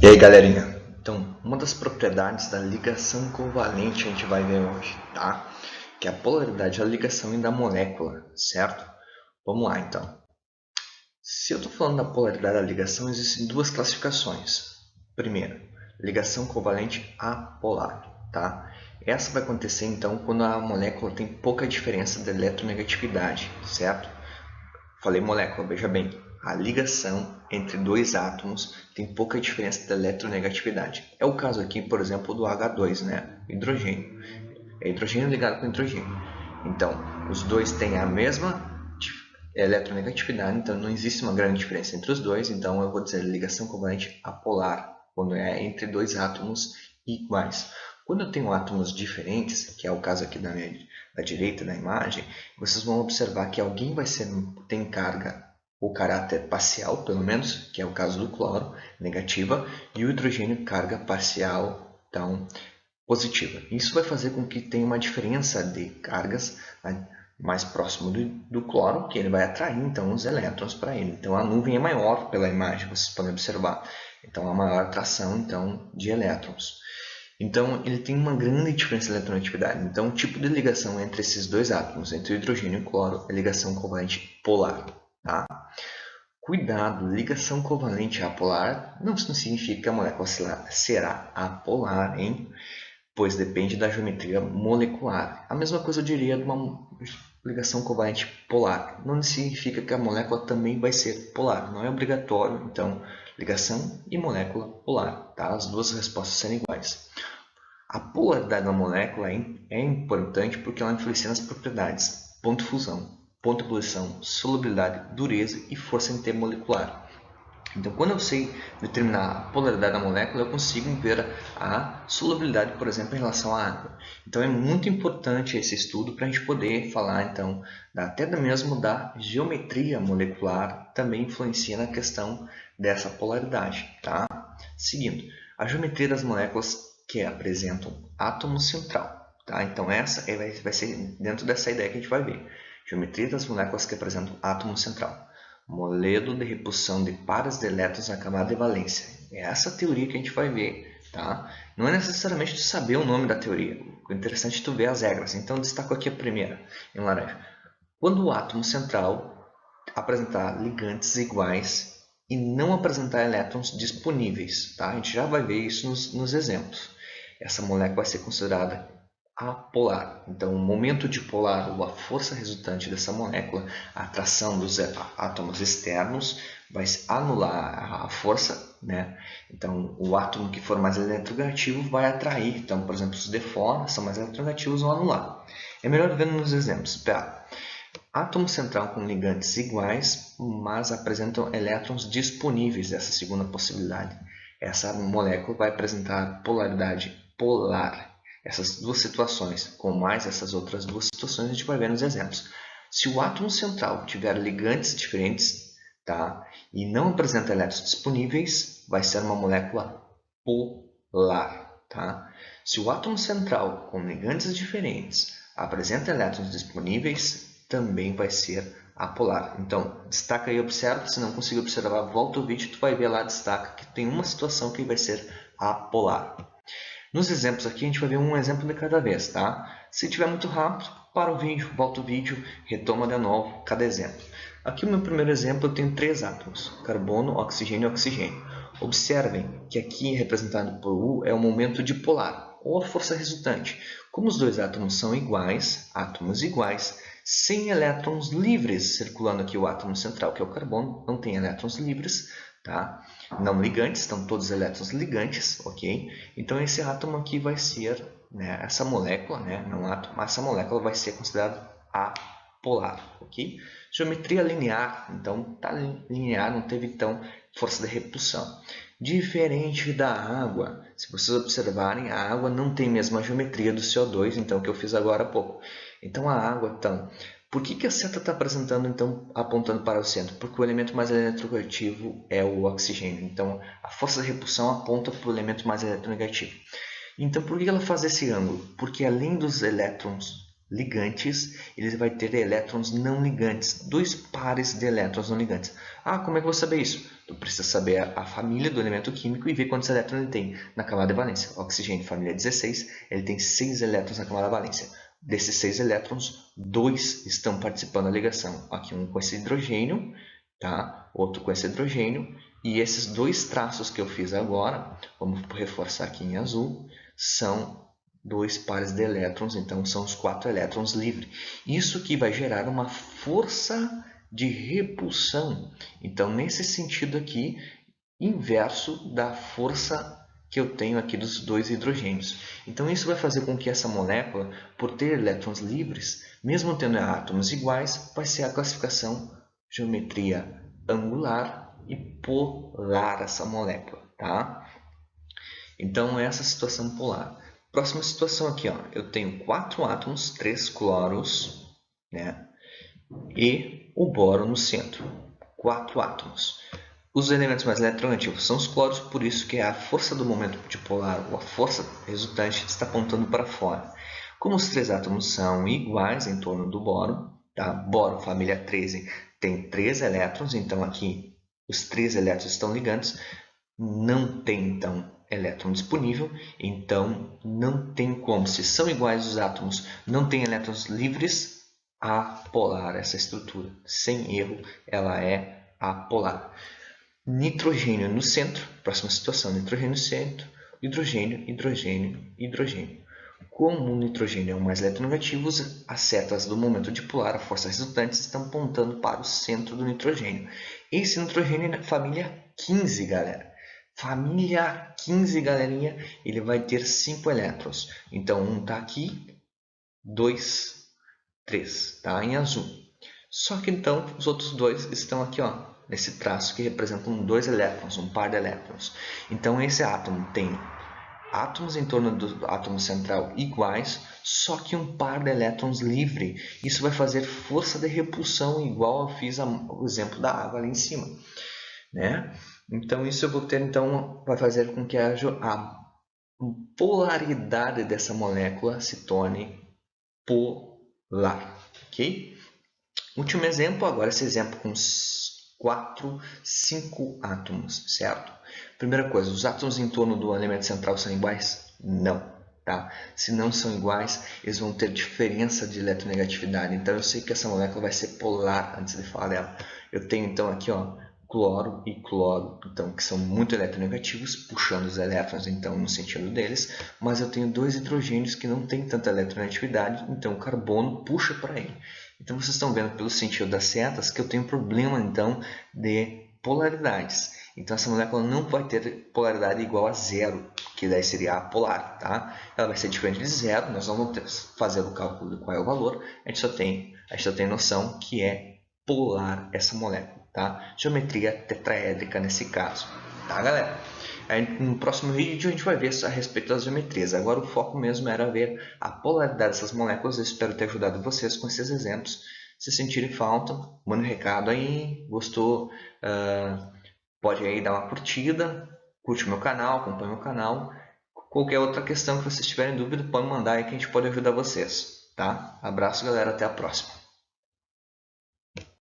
E aí, galerinha? Então, uma das propriedades da ligação covalente a gente vai ver hoje, tá? Que é a polaridade da ligação e da molécula, certo? Vamos lá, então. Se eu estou falando da polaridade da ligação, existem duas classificações. Primeiro, ligação covalente apolar, tá? Essa vai acontecer, então, quando a molécula tem pouca diferença de eletronegatividade, certo? Falei molécula, veja bem, a ligação entre dois átomos tem pouca diferença de eletronegatividade. É o caso aqui, por exemplo, do H2, né? Hidrogênio. É hidrogênio ligado com hidrogênio. Então, os dois têm a mesma eletronegatividade, então não existe uma grande diferença entre os dois, então eu vou dizer ligação covalente apolar, quando é entre dois átomos iguais. Quando eu tenho átomos diferentes, que é o caso aqui da direita da imagem, vocês vão observar que alguém tem carga ou caráter parcial, pelo menos, que é o caso do cloro, negativa, e o hidrogênio carga parcial, então, positiva. Isso vai fazer com que tenha uma diferença de cargas, né, mais próximo do cloro, que ele vai atrair então os elétrons para ele. Então a nuvem é maior pela imagem, vocês podem observar. Então há maior atração então de elétrons. Então ele tem uma grande diferença de eletronegatividade. Então o tipo de ligação entre esses dois átomos, entre o hidrogênio e o cloro, é ligação covalente polar. Tá? Cuidado, ligação covalente apolar não significa que a molécula será apolar, hein? Pois depende da geometria molecular. A mesma coisa eu diria de uma ligação covalente polar. Não significa que a molécula também vai ser polar. Não é obrigatório, então, ligação e molécula polar. Tá? As duas respostas serem iguais. A polaridade da molécula é importante porque ela influencia nas propriedades ponto de fusão, ponto de ebulição, solubilidade, dureza e força intermolecular. Então, quando eu sei determinar a polaridade da molécula, eu consigo ver a solubilidade, por exemplo, em relação à água. Então, é muito importante esse estudo para a gente poder falar, então, até mesmo da geometria molecular, também influencia na questão dessa polaridade. Tá? Seguindo, a geometria das moléculas que apresentam átomo central. Tá? Então, essa vai ser dentro dessa ideia que a gente vai ver. Geometria das moléculas que apresentam átomo central. Modelo de repulsão de pares de elétrons na camada de valência. É essa teoria que a gente vai ver, tá? Não é necessariamente tu saber o nome da teoria. O interessante é tu ver as regras. Então, destaco aqui a primeira, em laranja. Quando o átomo central apresentar ligantes iguais e não apresentar elétrons disponíveis, tá? A gente já vai ver isso nos exemplos. Essa molécula vai ser considerada apolar. Então, o momento dipolar ou a força resultante dessa molécula, a atração dos átomos externos, vai anular a força, né? Então, o átomo que for mais eletronegativo vai atrair. Então, por exemplo, os de fora são mais eletronegativos, vão anular. É melhor ver nos exemplos. Átomo central com ligantes iguais, mas apresentam elétrons disponíveis, essa segunda possibilidade. Essa molécula vai apresentar polaridade polar. Essas duas situações, com mais essas outras duas situações, a gente vai ver nos exemplos. Se o átomo central tiver ligantes diferentes, tá, e não apresenta elétrons disponíveis, vai ser uma molécula polar. Tá? Se o átomo central com ligantes diferentes apresenta elétrons disponíveis, também vai ser apolar. Então, destaca e observa. Se não conseguir observar, volta o vídeo, tu vai ver lá, destaca que tem uma situação que vai ser apolar. Nos exemplos aqui, a gente vai ver um exemplo de cada vez, tá? Se tiver muito rápido, para o vídeo, volta o vídeo, retoma de novo cada exemplo. Aqui o meu primeiro exemplo, eu tenho três átomos, carbono, oxigênio e oxigênio. Observem que aqui, representado por U, é o momento dipolar, ou a força resultante. Como os dois átomos são iguais, átomos iguais, sem elétrons livres circulando aqui o átomo central, que é o carbono, não tem elétrons livres, tá? Não ligantes, estão todos os elétrons ligantes, ok? Então esse átomo aqui vai ser, né, essa molécula, né, não átomo, mas essa molécula vai ser considerada apolar, ok? Geometria linear, então tá linear, não teve então força de repulsão. Diferente da água, se vocês observarem, a água não tem a mesma geometria do CO2, então que eu fiz agora há pouco. Então a água, então, por que a seta está apresentando, então, apontando para o centro? Porque o elemento mais eletronegativo é o oxigênio. Então, a força de repulsão aponta para o elemento mais eletronegativo. Então, por que ela faz esse ângulo? Porque além dos elétrons ligantes, ele vai ter elétrons não ligantes, dois pares de elétrons não ligantes. Ah, como é que eu vou saber isso? Tu precisa saber a família do elemento químico e ver quantos elétrons ele tem na camada de valência. O oxigênio, família 16, ele tem 6 elétrons na camada valência. Desses 6 elétrons, 2 estão participando da ligação. Aqui um com esse hidrogênio, tá? Outro com esse hidrogênio. E esses 2 traços que eu fiz agora, vamos reforçar aqui em azul, são 2 pares de elétrons, então são os 4 elétrons livres. Isso que vai gerar uma força de repulsão. Então, nesse sentido aqui, inverso da força que eu tenho aqui dos 2 hidrogênios. Então, isso vai fazer com que essa molécula, por ter elétrons livres, mesmo tendo átomos iguais, vai ser a classificação geometria angular e polar essa molécula, tá? Então, essa é a situação polar. Próxima situação aqui, ó, eu tenho 4 átomos, 3 cloros, né? E o boro no centro, 4 átomos. Os elementos mais eletronegativos são os cloros, por isso que a força do momento dipolar, ou a força resultante, está apontando para fora. Como os 3 átomos são iguais em torno do boro, tá? Boro, família 13, tem 3 elétrons, então aqui os 3 elétrons estão ligantes, não tem então elétron disponível, então não tem como, se são iguais os átomos, não tem elétrons livres, apolar essa estrutura. Sem erro, ela é apolar. Nitrogênio no centro, próxima situação, nitrogênio no centro, hidrogênio, hidrogênio, hidrogênio. Como o nitrogênio é o mais eletronegativo, as setas do momento dipolar, a força resultante, estão apontando para o centro do nitrogênio. Esse nitrogênio é família 15, galera. Família 15, galerinha, ele vai ter 5 elétrons. Então, um está aqui, 2, 3, tá? Em azul. Só que então os outros 2 estão aqui, ó, nesse traço que representam 2 elétrons, um par de elétrons. Então esse átomo tem átomos em torno do átomo central iguais, só que um par de elétrons livre. Isso vai fazer força de repulsão igual eu fiz o exemplo da água ali em cima, né? Então isso eu vou ter, então vai fazer com que a polaridade dessa molécula se torne polar, ok? Último exemplo, agora esse exemplo com 4, 5 átomos, certo? Primeira coisa, os átomos em torno do elemento central são iguais? Não, tá? Se não são iguais, eles vão ter diferença de eletronegatividade. Então eu sei que essa molécula vai ser polar antes de falar dela. Eu tenho então aqui, ó, cloro e cloro, então, que são muito eletronegativos, puxando os elétrons então no sentido deles, mas eu tenho 2 hidrogênios que não têm tanta eletronegatividade, então o carbono puxa para ele. Então vocês estão vendo pelo sentido das setas que eu tenho problema então de polaridades. Então essa molécula não vai ter polaridade igual a zero, que daí seria apolar, tá? Ela vai ser diferente de zero, nós vamos fazer o cálculo de qual é o valor, a gente só tem noção que é polar essa molécula, tá? Geometria tetraédrica nesse caso, tá, galera? Aí, no próximo vídeo a gente vai ver a respeito das geometrias. Agora o foco mesmo era ver a polaridade dessas moléculas. Eu espero ter ajudado vocês com esses exemplos. Se sentirem falta, manda um recado aí. Gostou? Pode aí dar uma curtida. Curte o meu canal, acompanhe o meu canal. Qualquer outra questão que vocês tiverem dúvida, pode mandar aí que a gente pode ajudar vocês. Tá? Abraço, galera. Até a próxima.